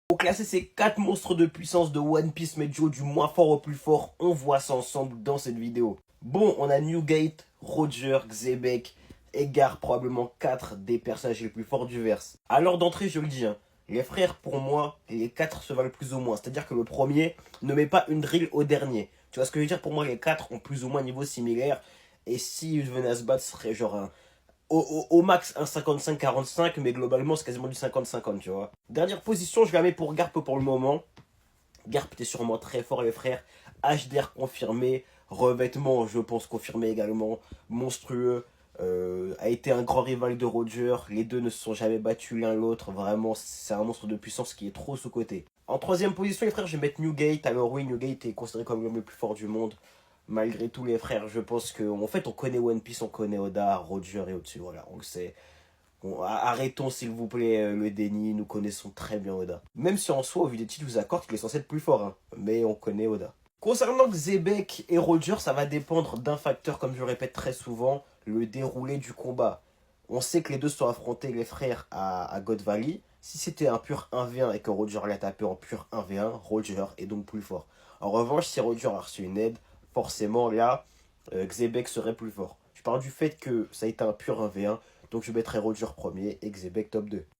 Pour classer ces 4 monstres de puissance de One Piece Medio du moins fort au plus fort, on voit ça ensemble dans cette vidéo. Bon, on a Newgate, Roger, Xebec, Edgar, probablement 4 des personnages les plus forts du verse. Alors d'entrée, je le dis, hein, les frères, pour moi, les 4 se valent plus ou moins. C'est-à-dire que le premier ne met pas une drill au dernier. Tu vois ce que je veux dire? Pour moi, les 4 ont plus ou moins un niveau similaire. Et s'ils venaient à se battre, ce serait genre au max un 55-45, mais globalement c'est quasiment du 50-50, tu vois. Dernière position, je la mets pour Garp pour le moment. Garp était sûrement très fort, les frères. HDR confirmé, revêtement, je pense, confirmé également. Monstrueux, a été un grand rival de Roger. Les deux ne se sont jamais battus l'un l'autre. Vraiment, c'est un monstre de puissance qui est trop sous-coté. En troisième position, les frères, je vais mettre Newgate. Alors oui, Newgate est considéré comme l'homme le plus fort du monde. Malgré tout, les frères, je pense que en fait, on connaît One Piece, on connaît Oda, Roger et au-dessus. Voilà, on le sait. Bon, arrêtons s'il vous plaît le déni, nous connaissons très bien Oda. Même si en soi, au vu des titres, je vous accorde qu'il est censé être plus fort, hein, mais on connaît Oda. Concernant Xebec et Roger, ça va dépendre d'un facteur, comme je le répète très souvent, le déroulé du combat. On sait que les deux se sont affrontés, les frères, à God Valley. Si c'était un pur 1v1 et que Roger l'a tapé en pur 1v1, Roger est donc plus fort. En revanche, si Roger a reçu une aide, forcément là, Xebec serait plus fort. Je parle du fait que ça a été un pur 1v1, donc je mettrai Roger premier et Xebec top 2.